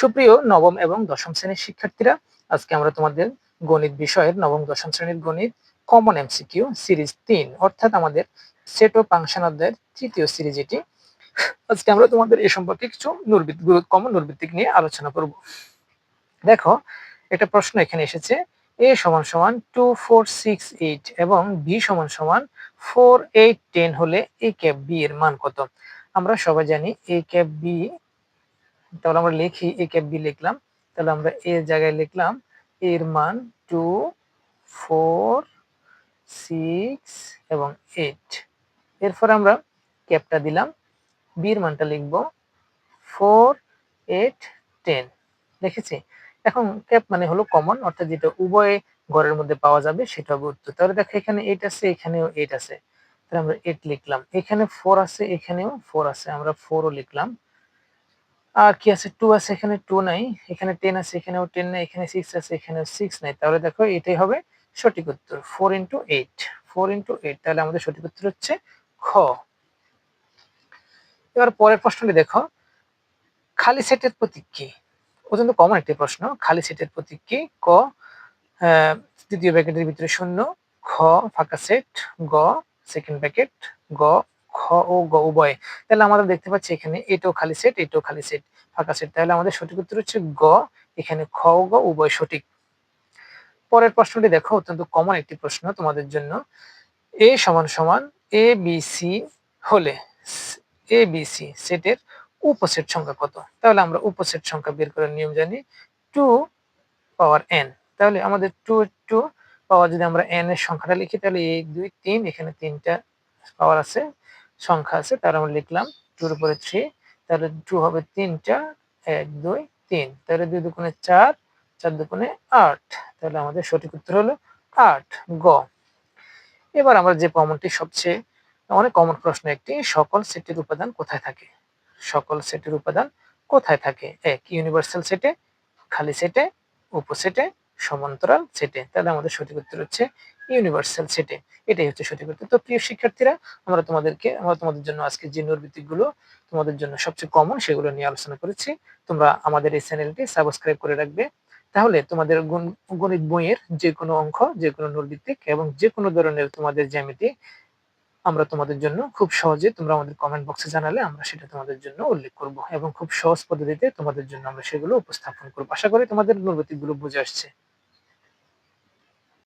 সুপ্রিয় নবম এবং দশম শ্রেণীর শিক্ষার্থীরা, আজকে আমরা তোমাদের গণিত বিষয়ের নবম দশম শ্রেণীর গণিত কমন এমসিকিউ সিরিজ ৩ অর্থাৎ আমাদের সেট ও ফাংশন অধ্যায়ের তৃতীয় সিরিজ এটি। আজকে আমরা তোমাদের এ সম্পর্কে কিছু কমন নূরভিত্তিক নিয়ে আলোচনা করব। দেখো, একটা প্রশ্ন এখানে এসেছে, a সমান সমান 2 4 6 8 এবং b সমান সমান 4 8 10 হলে a ক্যাপ b এর মান কত? আমরা সবাই জানি a ক্যাপ b, তাহলে আমরা লিখি a ক্যাপ b লিখলাম, তাহলে আমরা a এর জায়গায় লিখলাম a এর মান 2 4 6 এবং 8। এরপর আমরা ক্যাপটা দিলাম, b এর মানটা লিখব 4 8 10। দেখেছি? এখন ক্যাপ মানে হলো কমন, অর্থাৎ যেটা উভয় ঘরের মধ্যে পাওয়া যাবে সেটা হবে উত্তর। তাহলে দেখো, এখানে 8 আছে, এখানেও 8 আছে, তাহলে আমরা 8 লিখলাম। এখানে 4 আছে, এখানেও 4 আছে, আমরা 4 ও লিখলাম। আর কি আছে? 2 আছে, এখানে 2 নাই, এখানে 10 আছে, এখানেও 10 নাই, এখানে 6 আছে, এখানেও 6 নাই। তাহলে দেখো, এটাই হবে সঠিক উত্তর, 4 × 8। 4 × 8, তাহলে আমাদের সঠিক উত্তর হচ্ছে খ। এবার পরের প্রশ্নটি দেখো, খালি সেটের প্রতীক কি? অত্যন্ত কমন একটি প্রশ্ন। খালি সেটের প্রতীক কি? ক তৃতীয় ব্র্যাকেটের ভিতরে শূন্য, খ ফাঁকা সেট, গ সেকেন্ড ব্র্যাকেট, গ খ ও গ উভয়। তাহলে আমরা দেখতে পাচ্ছি এখানে এটাও খালি সেট, এটাও খালি সেট, ফাঁকা সেট। তাহলে আমাদের সঠিক উত্তর হচ্ছে গ, এখানে খ ও গ উভয় সঠিক। পরের প্রশ্নটি দেখো, অত্যন্ত কমন একটি প্রশ্ন তোমাদের জন্য। a সমান সমান এ বি সি হলে এ বি সি সেটের উপসেট সংখ্যা কত? তাহলে আমরা উপসেট সংখ্যা বের করার নিয়ম জানি, 2 পাওয়ার n। তাহলে আমাদের 2 পাওয়ার, যদি আমরা n এর সংখ্যাটা লিখি, তাহলে 1 2 3, এখানে 3টা পাওয়ার আছে, সংখ্যা আছে, তাহলে আমরা লিখলাম 2 এর উপরে 3, তাহলে 2 হবে 3টা, 1 2 3, তাহলে 2 দুগুণে 4, 4 দুগুণে 8, তাহলে আমাদের সঠিক উত্তর হলো 8, গ। এবার আমরা যে কমনটি, সবচেয়ে অনেক কমন প্রশ্ন একটি, সকল সেটের উপাদান কোথায় থাকে? সকল সেটের উপাদান কোথায় থাকে? এক ইউনিভার্সাল সেটে, খালি সেটে, উপসেটে, সমান্তরাল সেটে। তাহলে আমাদের সঠিক উত্তর হচ্ছে ইউনিভার্সাল সেটে। এটাই হচ্ছে সঠিক উত্তর। তো প্রিয় শিক্ষার্থীরা, আমরা তোমাদের জন্য আজকে যে নূরভিত্তিকগুলো তোমাদের জন্য সবচেয়ে কমন, সেগুলো নিয়ে আলোচনা করেছি। তোমরা আমাদের এই চ্যানেলটি সাবস্ক্রাইব করে রাখবে, তাহলে তোমাদের গণিত বইয়ের যে কোনো অঙ্ক, যে কোনো নূরভিত্তিক এবং যে কোনো ধরনের তোমাদের জ্যামিতি আমরা তোমাদের জন্য খুব সহজে, তোমরা আমাদের কমেন্ট বক্সে জানালে আমরা সেটা তোমাদের জন্য উল্লেখ করব এবং খুব সহজ পদ্ধতিতে তোমাদের জন্য আমরা সেগুলো উপস্থাপন করব। আশা করি তোমাদের নূরভিত্তিকগুলো বুঝে আসছে।